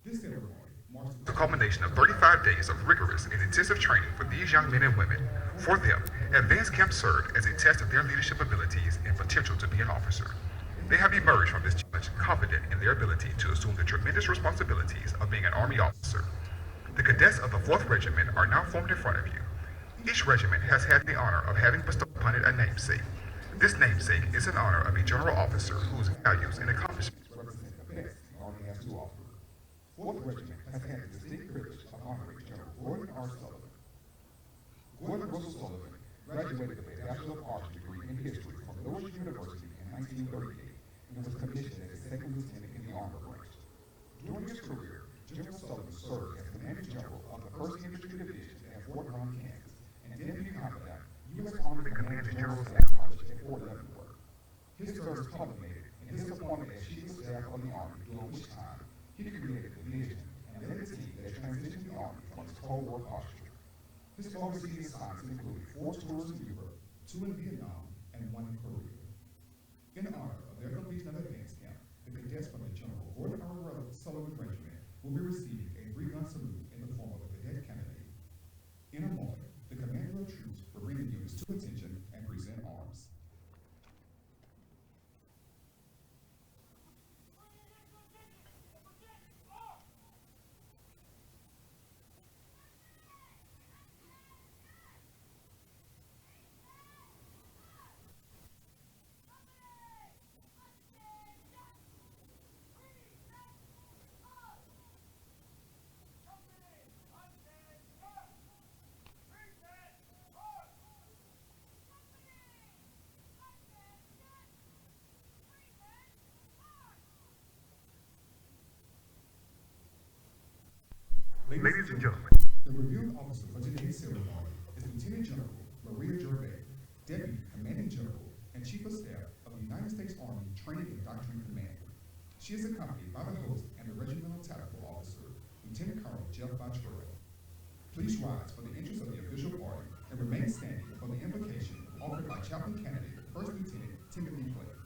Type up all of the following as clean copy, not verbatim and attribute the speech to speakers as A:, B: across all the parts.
A: This ceremony marks
B: The culmination of 35 days of rigorous and intensive training for these young men and women. For them, advanced camp served as a test of their leadership abilities and potential to be an officer. They have emerged from this challenge confident in their ability to assume the tremendous responsibilities of being an Army officer. The cadets of the 4th Regiment are now formed in front of you. Each regiment has had the honor of having bestowed upon it a namesake. This namesake is in honor of a general officer whose values and accomplishments
A: represent the best the Army has to offer. Fourth Regiment has had the distinct privilege of honoring General Gordon R. Sullivan. Gordon Russell Sullivan graduated with a Bachelor of Arts degree in history from Lewis University in 1938 and was commissioned as a second lieutenant in the Armor Branch. During his career, General Sullivan served as Commanding General of the 1st Infantry Division at Fort Ron, Kansas, and Deputy Commandant, U.S. Army Command General Staff College at Fort Leavenworth. His service culminated in his appointment as Chief of Staff of the Army, during which time he created the vision and led the team that transitioned the Army from its Cold War posture. His overseas assignments included 4 tours in Europe, 2 in Vietnam, and 1 in Korea. In honor of their completion of advanced camp, the cadets from the General Gordon R. Sullivan Regiment will be receiving a 3-gun salute in the form of a cadet canopy. In a moment, the commander of troops will bring the units to attention and present arms.
B: Ladies and gentlemen,
A: The reviewing officer for today's ceremony is Lieutenant General Maria Gervais, Deputy Commanding General and Chief of Staff of the United States Army Training and Doctrine Command. She is accompanied by the host and the Regimental Tactical Officer, Lieutenant Colonel Jeff Bottrell. Please rise for the entrance of the official party and remain standing for the invocation offered by Chaplain Candidate First Lieutenant Timothy Clay.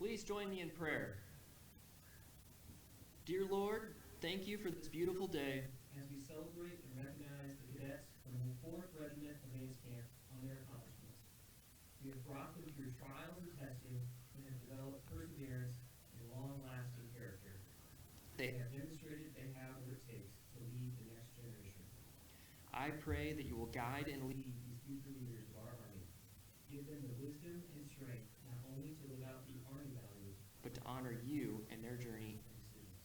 C: Please join me in prayer. Dear Lord, thank you for this beautiful day as we celebrate and recognize the cadets from the 4th Regiment Advanced Camp on their accomplishments. We have brought them through trials and testing and have developed perseverance and long-lasting character. They have demonstrated they have what it takes to lead the next generation. I pray that you will guide and lead these future leaders of our Army. Give them the wisdom and strength not only to live out the Army values, but to honor you in their journey and decisions.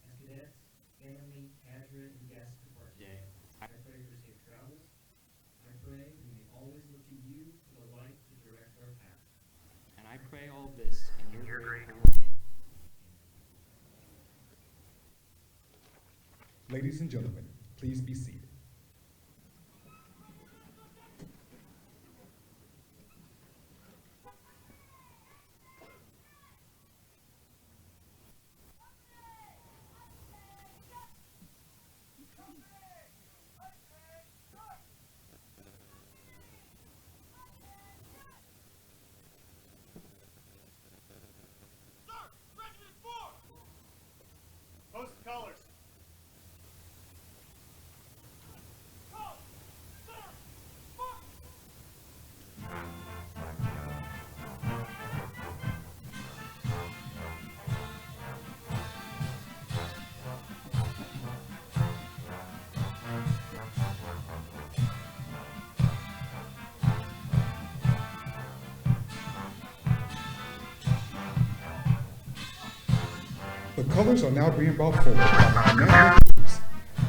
C: As cadets, family, cadre, and guests depart today, I pray for safe travels. I pray we may always look to you for the light to direct our path. And I pray all this in your great holy name.
A: Ladies and gentlemen, please be seated. The colors are now being brought forward by the national troops.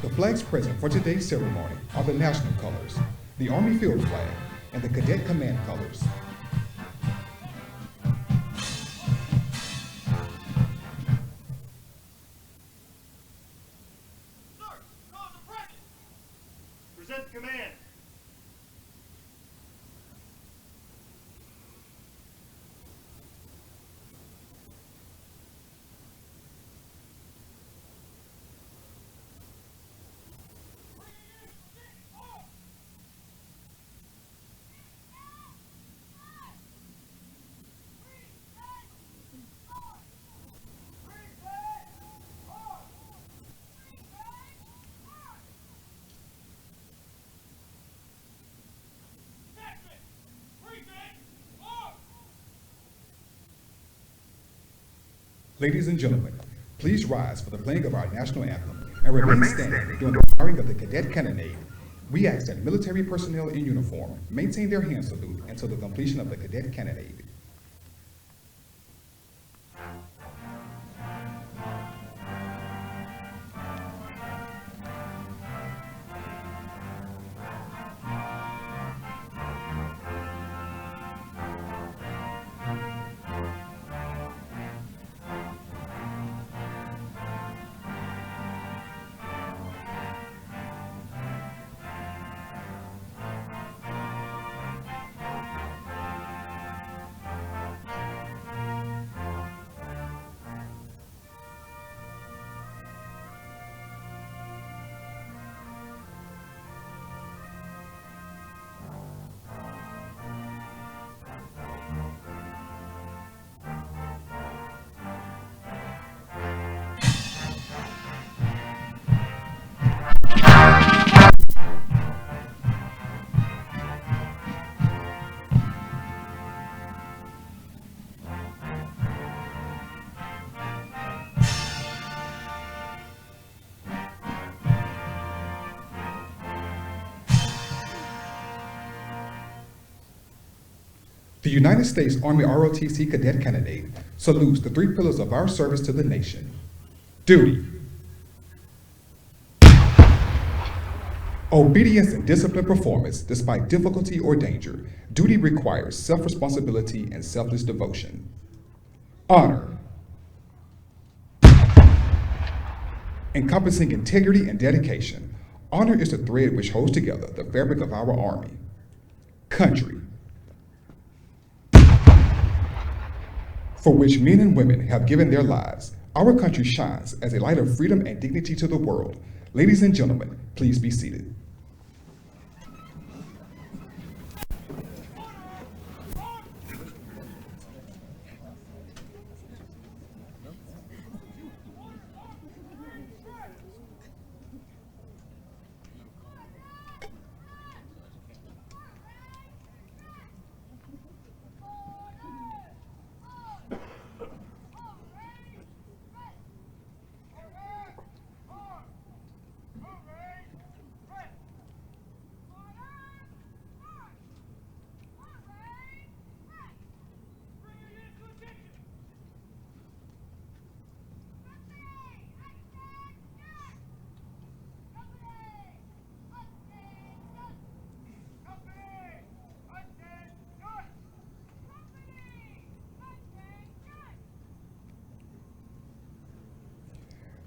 A: The flags present for today's ceremony are the national colors, the Army Field Flag, and the Cadet Command colors.
D: Present the command.
A: Ladies and gentlemen, please rise for the playing of our national anthem and remain standing during the firing of the cadet cannonade. We ask that military personnel in uniform maintain their hand salute until the completion of the cadet cannonade. The United States Army ROTC Cadet Cannonade salutes the three pillars of our service to the nation: duty, obedience and disciplined performance despite difficulty or danger. Duty requires self-responsibility and selfless devotion. Honor, encompassing integrity and dedication. Honor is the thread which holds together the fabric of our Army. Country, for which men and women have given their lives. Our country shines as a light of freedom and dignity to the world. Ladies and gentlemen, please be seated.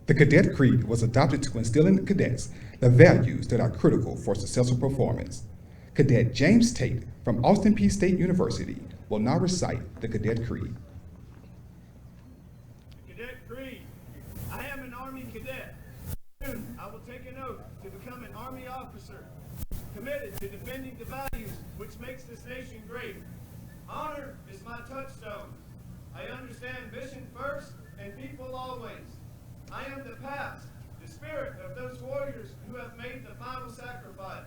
A: The Cadet Creed was adopted to instill in cadets the values that are critical for successful performance. Cadet James Tate from Austin Peay State University will now recite the Cadet Creed.
D: Cadet Creed. I am an Army cadet. Soon I will take an oath to become an Army officer, committed to defending the values which makes this nation great. Honor is my touchstone. I understand mission first and people always. I am the past, the spirit of those warriors who have made the final sacrifice.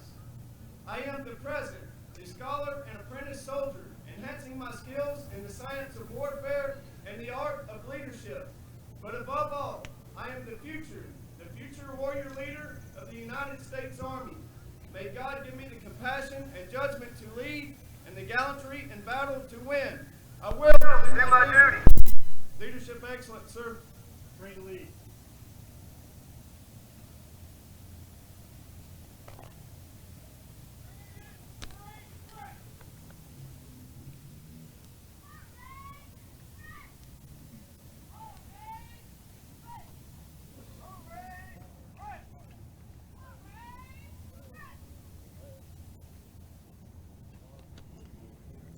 D: I am the present, the scholar and apprentice soldier, enhancing my skills in the science of warfare and the art of leadership. But above all, I am the future warrior leader of the United States Army. May God give me the compassion and judgment to lead and the gallantry in battle to win. I will do my duty. Leadership excellence, sir. Pray to lead.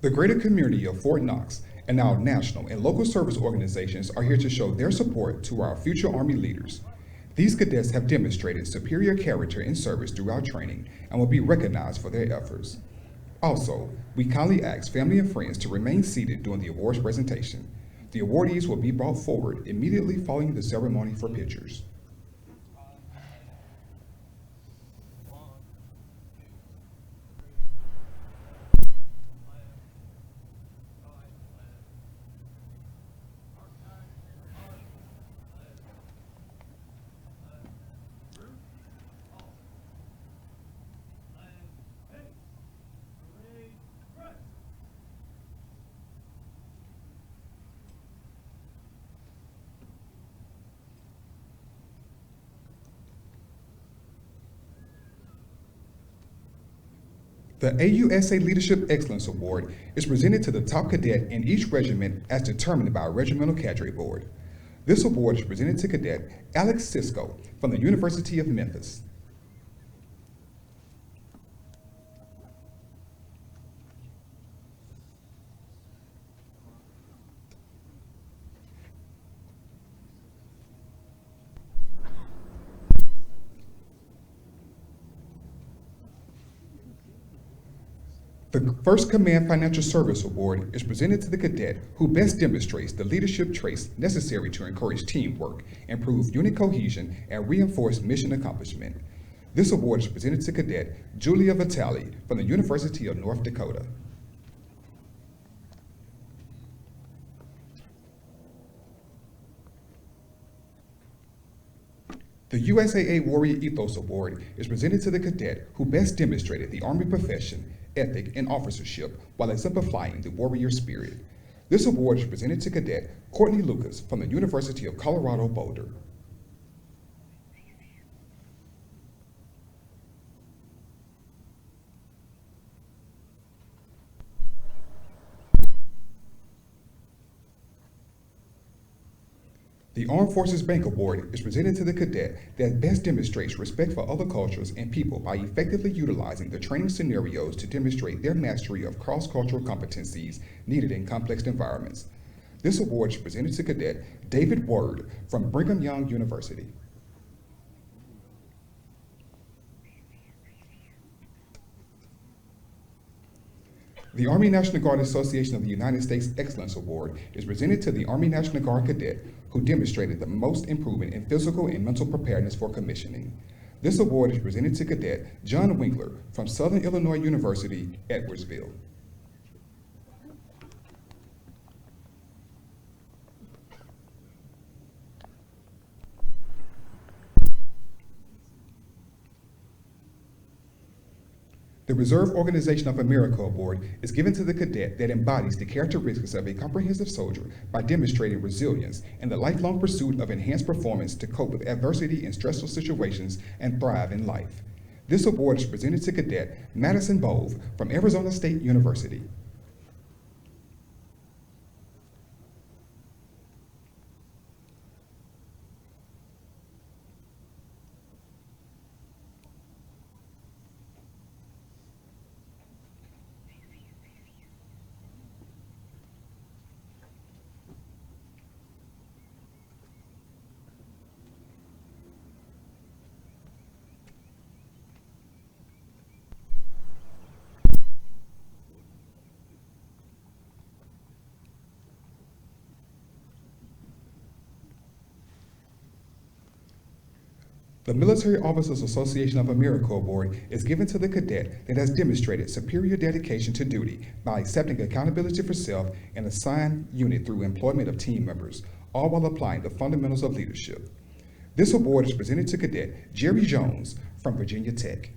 A: The greater community of Fort Knox and now national and local service organizations are here to show their support to our future Army leaders. These cadets have demonstrated superior character and service throughout training and will be recognized for their efforts. Also, we kindly ask family and friends to remain seated during the awards presentation. The awardees will be brought forward immediately following the ceremony for pictures. The AUSA Leadership Excellence Award is presented to the top cadet in each regiment as determined by a regimental cadre board. This award is presented to Cadet Alex Sisko from the University of Memphis. The First Command Financial Service Award is presented to the cadet who best demonstrates the leadership traits necessary to encourage teamwork, improve unit cohesion, and reinforce mission accomplishment. This award is presented to Cadet Julia Vitale from the University of North Dakota. The USAA Warrior Ethos Award is presented to the cadet who best demonstrated the Army profession, ethic, and officership while exemplifying the warrior spirit. This award is presented to Cadet Courtney Lucas from the University of Colorado Boulder. The Armed Forces Bank Award is presented to the cadet that best demonstrates respect for other cultures and people by effectively utilizing the training scenarios to demonstrate their mastery of cross-cultural competencies needed in complex environments. This award is presented to Cadet David Word from Brigham Young University. The Army National Guard Association of the United States Excellence Award is presented to the Army National Guard cadet who demonstrated the most improvement in physical and mental preparedness for commissioning. This award is presented to Cadet John Winkler from Southern Illinois University, Edwardsville. The Reserve Organization of America Award is given to the cadet that embodies the characteristics of a comprehensive soldier by demonstrating resilience and the lifelong pursuit of enhanced performance to cope with adversity in stressful situations and thrive in life. This award is presented to Cadet Madison Bove from Arizona State University. The Military Officers Association of America Award is given to the cadet that has demonstrated superior dedication to duty by accepting accountability for self and assigned unit through employment of team members, all while applying the fundamentals of leadership. This award is presented to Cadet Jerry Jones from Virginia Tech.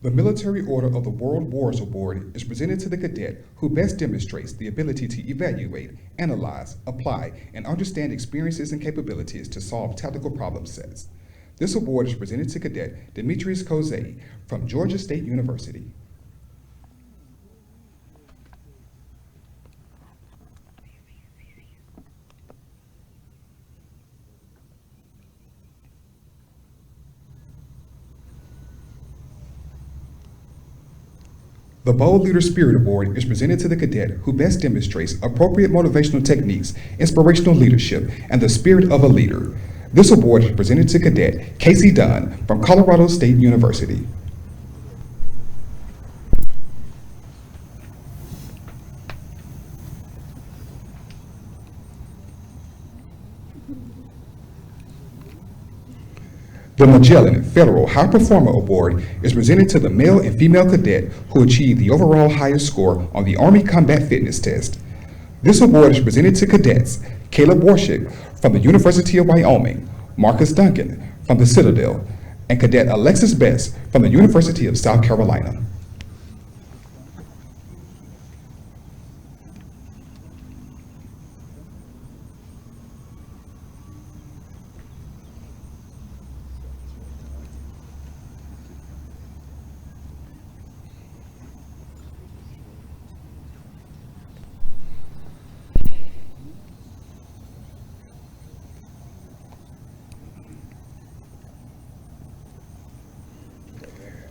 A: The Military Order of the World Wars Award is presented to the cadet who best demonstrates the ability to evaluate, analyze, apply, and understand experiences and capabilities to solve tactical problem sets. This award is presented to Cadet Demetrius Kozay from Georgia State University. The Bold Leader Spirit Award is presented to the cadet who best demonstrates appropriate motivational techniques, inspirational leadership, and the spirit of a leader. This award is presented to Cadet Casey Dunn from Colorado State University. The Magellan Federal High Performer Award is presented to the male and female cadet who achieved the overall highest score on the Army Combat Fitness Test. This award is presented to cadets Caleb Warshik from the University of Wyoming, Marcus Duncan from the Citadel, and Cadet Alexis Best from the University of South Carolina.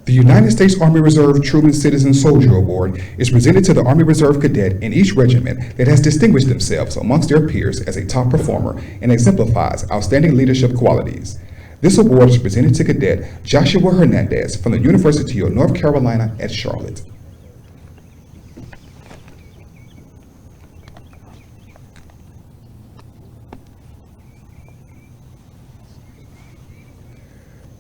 A: The United States Army Reserve Truman Citizen Soldier Award is presented to the Army Reserve cadet in each regiment that has distinguished themselves amongst their peers as a top performer and exemplifies outstanding leadership qualities. This award is presented to Cadet Joshua Hernandez from the University of North Carolina at Charlotte.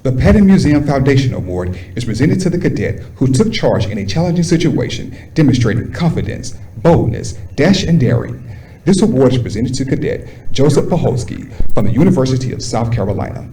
A: The Patton Museum Foundation Award is presented to the cadet who took charge in a challenging situation, demonstrating confidence, boldness, dash, and daring. This award is presented to Cadet Joseph Paholsky from the University of South Carolina.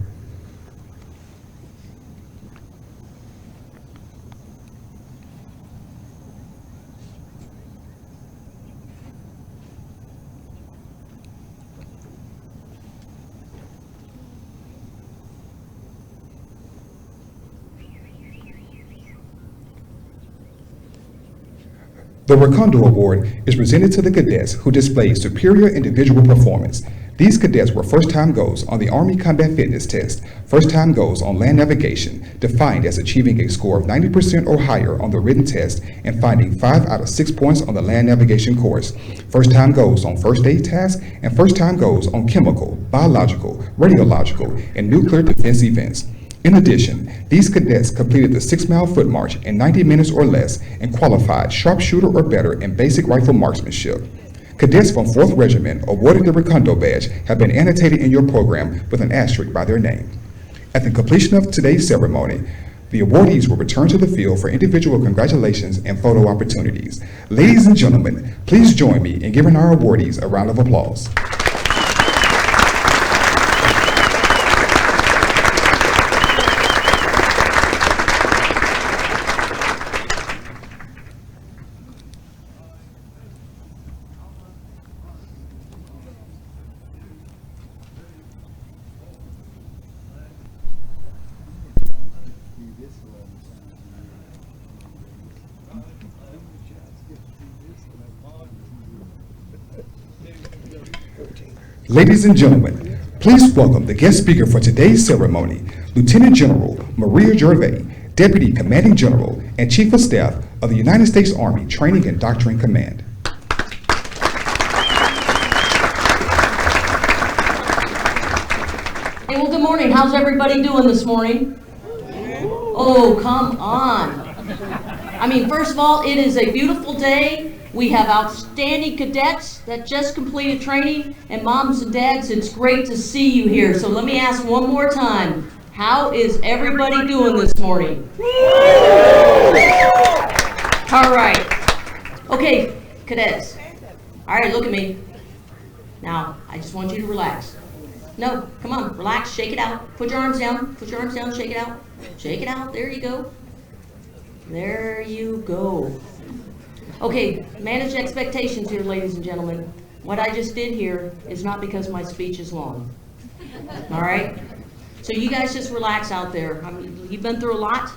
A: The Recondo Award is presented to the cadets who displayed superior individual performance. These cadets were first-time goals on the Army Combat Fitness Test, first-time goals on land navigation, defined as achieving a score of 90% or higher on the written test and finding 5 out of 6 points on the land navigation course, first-time goals on first aid tasks, and first-time goals on chemical, biological, radiological, and nuclear defense events. In addition, these cadets completed the 6-mile foot march in 90 minutes or less and qualified sharpshooter or better in basic rifle marksmanship. Cadets from 4th Regiment awarded the Recondo badge have been annotated in your program with an asterisk by their name. At the completion of today's ceremony, the awardees will return to the field for individual congratulations and photo opportunities. Ladies and gentlemen, please join me in giving our awardees a round of applause. Ladies and gentlemen, please welcome the guest speaker for today's ceremony, Lieutenant General Maria Gervais, Deputy Commanding General and Chief of Staff of the United States Army Training and Doctrine Command.
E: Hey, well, good morning. How's everybody doing this morning? Oh, come on. I mean, first of all, it is a beautiful day. We have outstanding cadets that just completed training, and moms and dads, it's great to see you here. So let me ask one more time, how is everybody doing this morning? All right. Okay, cadets. All right, look at me. Now, I just want you to relax. No, come on, relax, shake it out. Put your arms down, shake it out. Shake it out, there you go. There you go. Okay, manage expectations here, ladies and gentlemen. What I just did here is not because my speech is long. All right? So you guys just relax out there. I mean, you've been through a lot,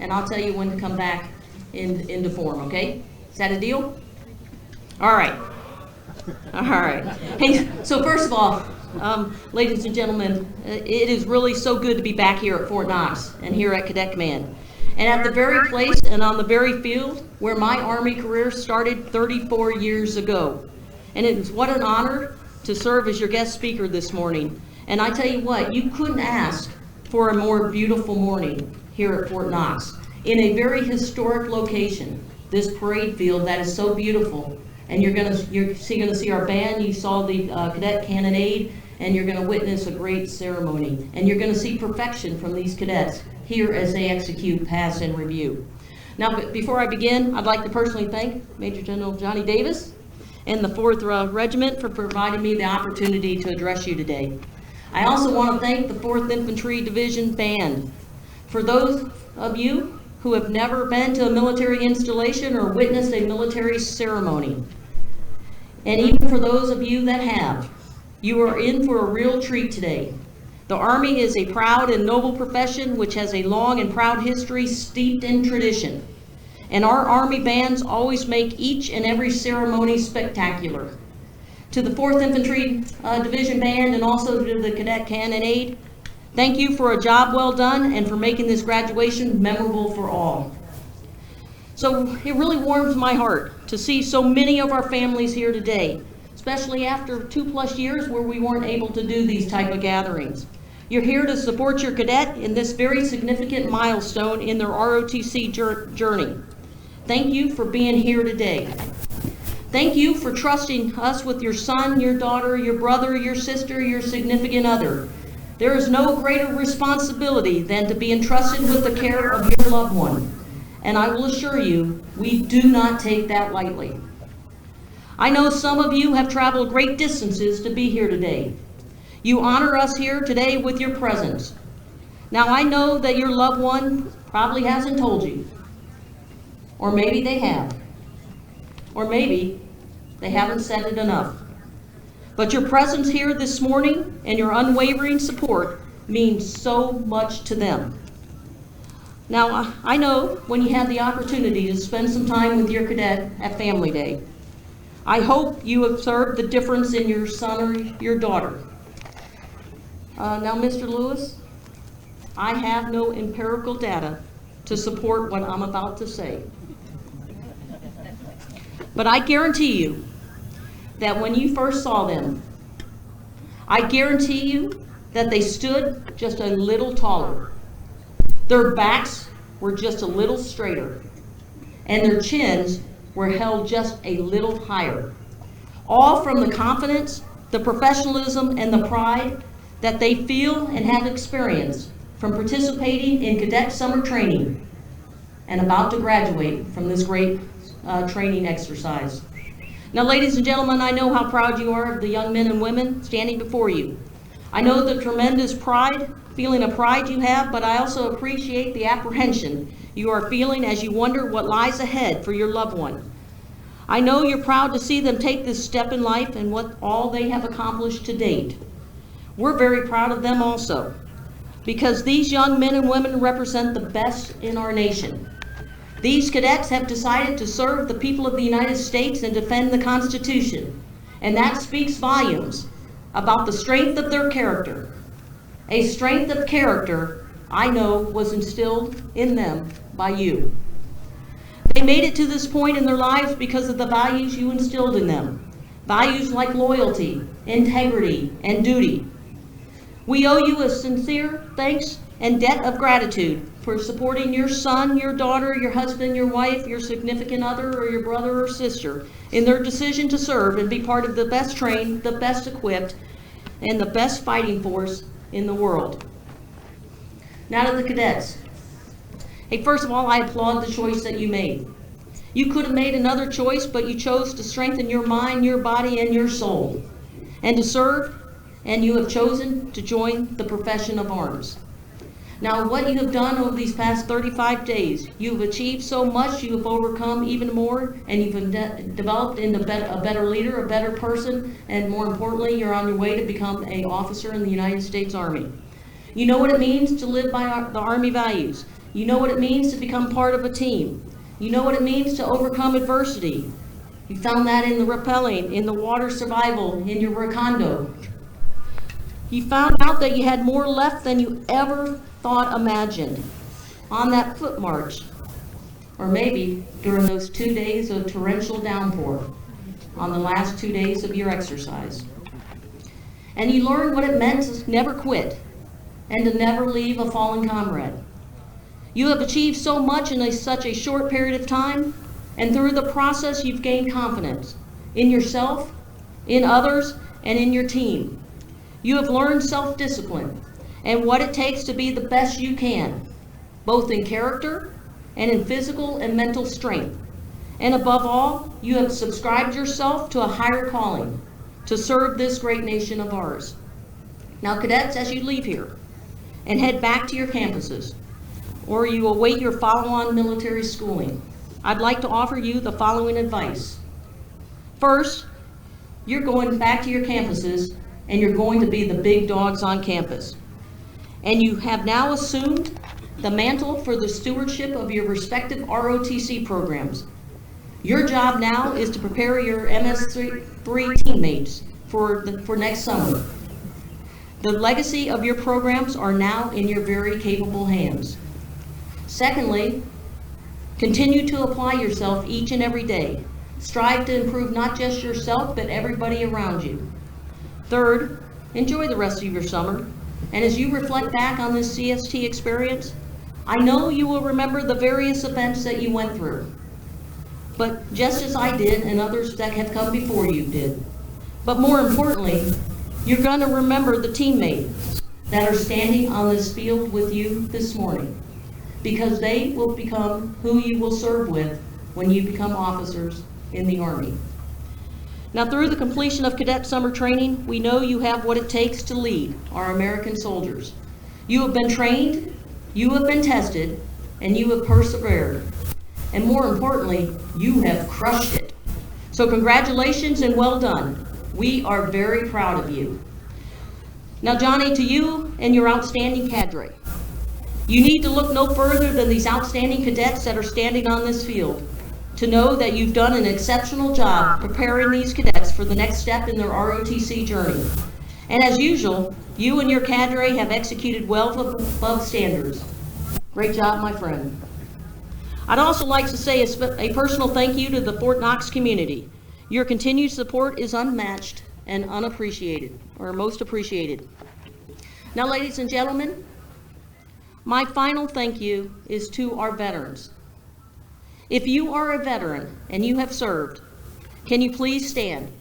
E: and I'll tell you when to come back into form, okay? Is that a deal? All right. All right. Hey, so first of all, ladies and gentlemen, it is really so good to be back here at Fort Knox and here at Cadet Command. And at the very place and on the very field where my Army career started 34 years ago. And it is what an honor to serve as your guest speaker this morning. And I tell you what, you couldn't ask for a more beautiful morning here at Fort Knox in a very historic location, this parade field that is so beautiful. And you're gonna see our band. You saw the cadet cannonade, and you're gonna witness a great ceremony. And you're gonna see perfection from these cadets here as they execute, pass, and review. Now, before I begin, I'd like to personally thank Major General Johnny Davis and the 4th Regiment for providing me the opportunity to address you today. I also want to thank the 4th Infantry Division Band. For those of you who have never been to a military installation or witnessed a military ceremony, and even for those of you that have, you are in for a real treat today. The Army is a proud and noble profession which has a long and proud history steeped in tradition. And our Army bands always make each and every ceremony spectacular. To the 4th Infantry Division Band and also to the Cadet Cannonade, thank you for a job well done and for making this graduation memorable for all. So it really warms my heart to see so many of our families here today, especially after 2+ years where we weren't able to do these type of gatherings. You're here to support your cadet in this very significant milestone in their ROTC journey. Thank you for being here today. Thank you for trusting us with your son, your daughter, your brother, your sister, your significant other. There is no greater responsibility than to be entrusted with the care of your loved one. And I will assure you, we do not take that lightly. I know some of you have traveled great distances to be here today. You honor us here today with your presence. Now I know that your loved one probably hasn't told you. Or maybe they have. Or maybe they haven't said it enough. But your presence here this morning and your unwavering support means so much to them. Now, I know when you had the opportunity to spend some time with your cadet at Family Day, I hope you observed the difference in your son or your daughter. Now, Mr. Lewis, I have no empirical data to support what I'm about to say. But I guarantee you that when you first saw them, I guarantee you that they stood just a little taller. Their backs were just a little straighter, and their chins were held just a little higher. All from the confidence, the professionalism, and the pride that they feel and have experienced from participating in cadet summer training and about to graduate from this great training exercise. Now, ladies and gentlemen, I know how proud you are of the young men and women standing before you. I know the tremendous feeling of pride you have, but I also appreciate the apprehension you are feeling as you wonder what lies ahead for your loved one. I know you're proud to see them take this step in life and what all they have accomplished to date. We're very proud of them also, because these young men and women represent the best in our nation. These cadets have decided to serve the people of the United States and defend the Constitution, and that speaks volumes about the strength of their character. A strength of character I know was instilled in them by you. They made it to this point in their lives because of the values you instilled in them. Values like loyalty, integrity, and duty. We owe you a sincere thanks and debt of gratitude for supporting your son, your daughter, your husband, your wife, your significant other, or your brother or sister in their decision to serve and be part of the best trained, the best equipped, and the best fighting force in the world. Now to the cadets. Hey, first of all, I applaud the choice that you made. You could have made another choice, but you chose to strengthen your mind, your body, and your soul, and to serve, and you have chosen to join the profession of arms. Now, what you have done over these past 35 days, you have achieved so much, you have overcome even more, and you've developed into a better leader, a better person, and more importantly, you're on your way to become an officer in the United States Army. You know what it means to live by the Army values. You know what it means to become part of a team. You know what it means to overcome adversity. You found that in the rappelling, in the water survival, in your recondo. You found out that you had more left than you ever thought imagined on that foot march, or maybe during those 2 days of torrential downpour on the last 2 days of your exercise. And you learned what it meant to never quit and to never leave a fallen comrade. You have achieved so much in such a short period of time, and through the process you've gained confidence in yourself, in others, and in your team. You have learned self-discipline and what it takes to be the best you can, both in character and in physical and mental strength. And above all, you have subscribed yourself to a higher calling, to serve this great nation of ours. Now, cadets, as you leave here and head back to your campuses, or you await your follow-on military schooling, I'd like to offer you the following advice. First, you're going back to your campuses and you're going to be the big dogs on campus. And you have now assumed the mantle for the stewardship of your respective ROTC programs. Your job now is to prepare your MS3 teammates for next summer. The legacy of your programs are now in your very capable hands. Secondly, continue to apply yourself each and every day. Strive to improve not just yourself, but everybody around you. Third, enjoy the rest of your summer. And as you reflect back on this CST experience, I know you will remember the various events that you went through. But just as I did and others that have come before you did. But more importantly, you're going to remember the teammates that are standing on this field with you this morning, because they will become who you will serve with when you become officers in the Army. Now, through the completion of cadet summer training, we know you have what it takes to lead our American soldiers. You have been trained, you have been tested, and you have persevered. And more importantly, you have crushed it. So congratulations and well done. We are very proud of you. Now, Johnny, to you and your outstanding cadre, you need to look no further than these outstanding cadets that are standing on this field to know that you've done an exceptional job preparing these cadets for the next step in their ROTC journey. And as usual, you and your cadre have executed well above standards. Great job, my friend. I'd also like to say a personal thank you to the Fort Knox community. Your continued support is unmatched and unappreciated, or most appreciated. Now, ladies and gentlemen, my final thank you is to our veterans. If you are a veteran and you have served, can you please stand?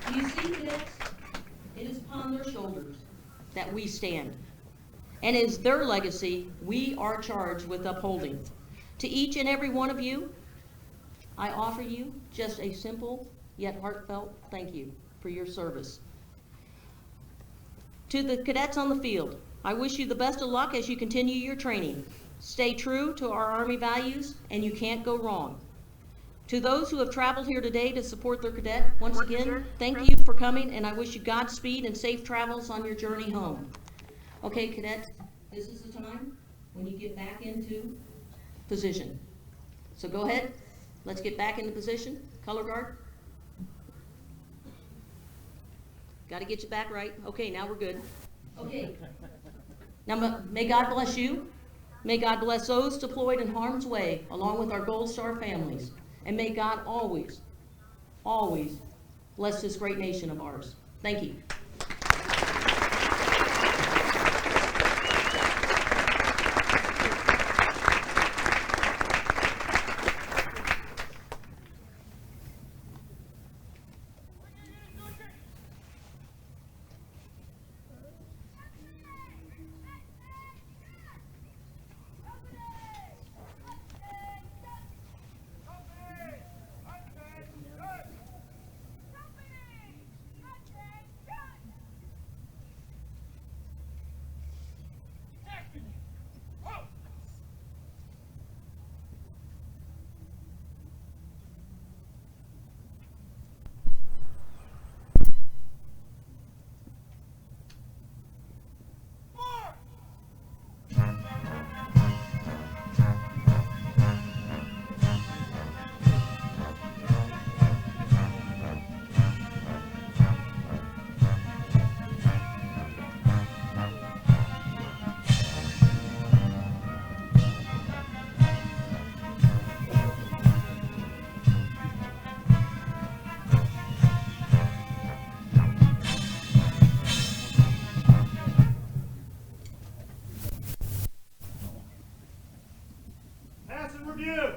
E: Do you see this? It is upon their shoulders that we stand. And it is their legacy we are charged with upholding. To each and every one of you, I offer you just a simple yet heartfelt thank you for your service. To the cadets on the field, I wish you the best of luck as you continue your training. Stay true to our Army values, and you can't go wrong. To those who have traveled here today to support their cadet, once again, thank you for coming, and I wish you Godspeed and safe travels on your journey home. Okay, cadets, this is the time when you get back into position. So go ahead. Let's get back into position. Color guard. Got to get you back right. Okay, now we're good. Okay. Now, may God bless you. May God bless those deployed in harm's way, along with our Gold Star families. And may God always, always bless this great nation of ours. Thank you.
D: review.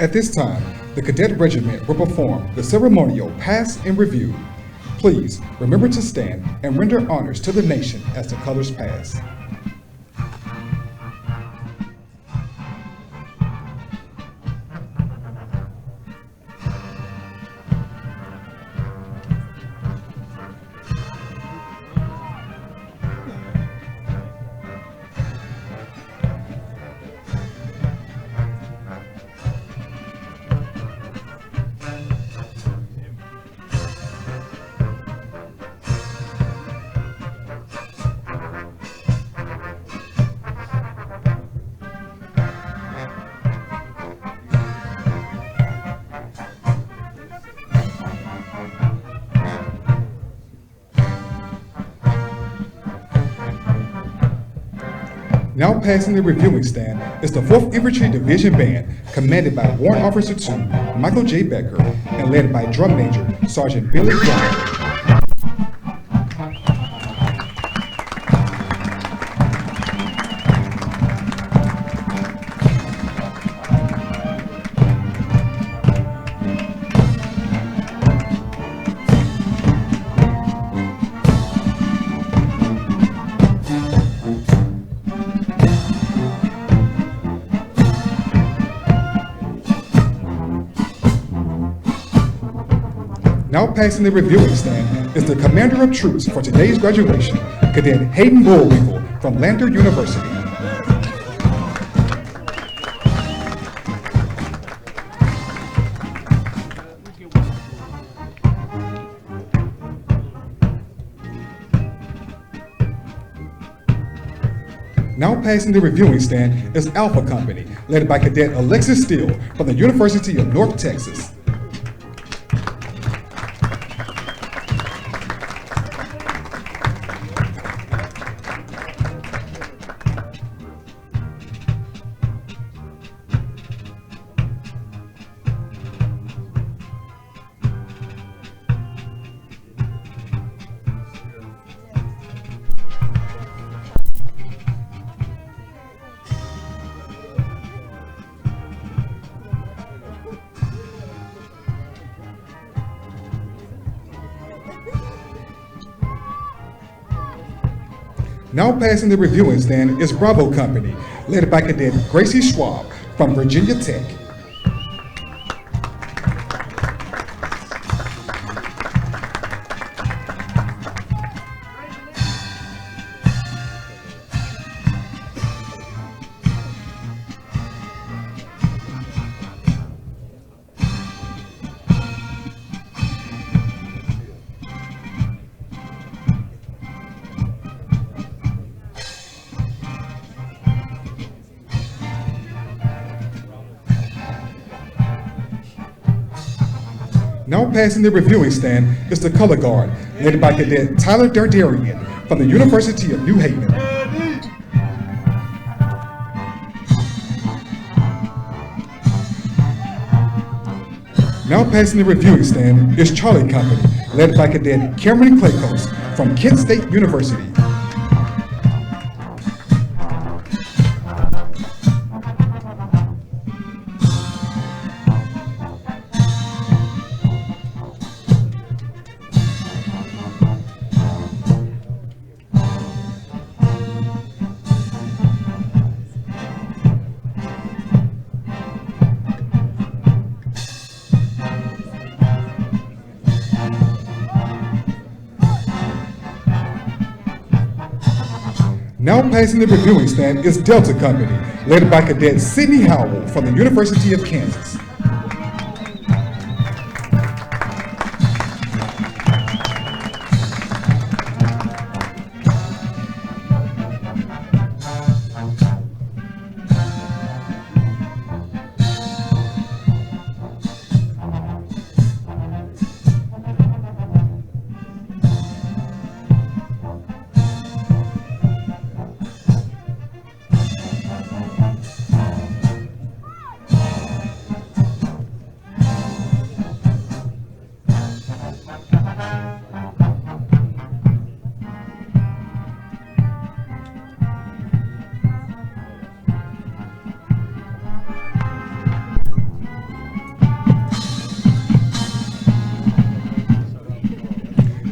A: At this time, the Cadet Regiment will perform the ceremonial pass in review. Please remember to stand and render honors to the nation as the colors pass. Now passing the reviewing stand is the 4th Infantry Division Band, commanded by Warrant Officer 2, Michael J. Becker, and led by Drum Major Sergeant Billy Brown. Now passing the reviewing stand is the Commander of Troops for today's graduation, Cadet Hayden Bullwinkle from Lander University. Now passing the reviewing stand is Alpha Company, led by Cadet Alexis Steele from the University of North Texas. Now passing the reviewing stand is Bravo Company, led by Cadet Gracie Schwab from Virginia Tech. Now passing the reviewing stand is the Color Guard, led by Cadet Tyler Dardarian from the University of New Haven. Now passing the reviewing stand is Charlie Company, led by Cadet Cameron Claycoats from Kent State University. Now passing the reviewing stand is Delta Company, led by Cadet Sidney Howell from the University of Kansas.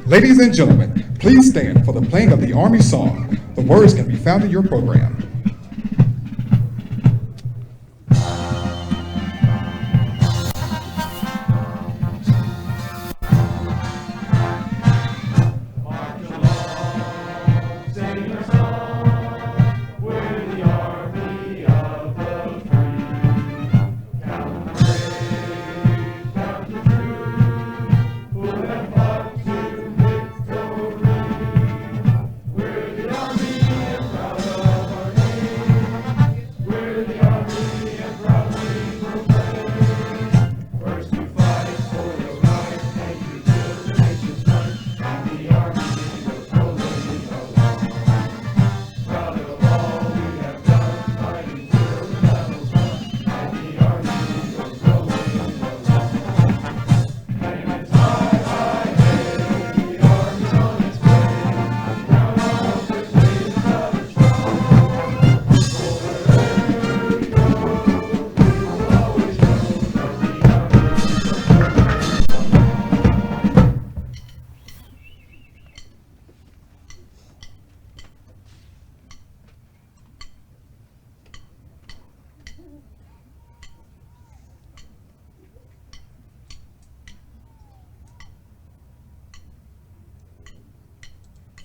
A: Ladies and gentlemen, please stand for the playing of the Army song. The words can be found in your program.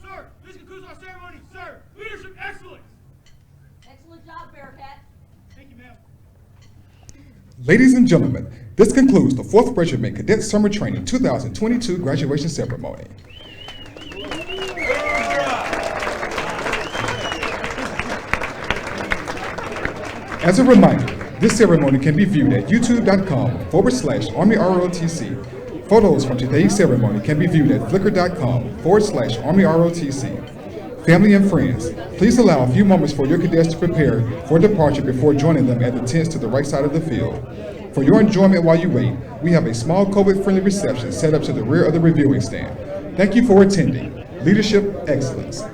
D: Sir, this concludes our ceremony. Sir, leadership excellence.
E: Excellent job, Bearcat.
D: Thank you, ma'am.
A: Ladies and gentlemen, this concludes the 4th Regiment Cadet Summer Training 2022 graduation ceremony. As a reminder, this ceremony can be viewed at youtube.com/ArmyROTC. Photos from today's ceremony can be viewed at flickr.com/ArmyROTC. Family and friends, please allow a few moments for your cadets to prepare for departure before joining them at the tents to the right side of the field. For your enjoyment while you wait, we have a small COVID-friendly reception set up to the rear of the reviewing stand. Thank you for attending. Leadership Excellence.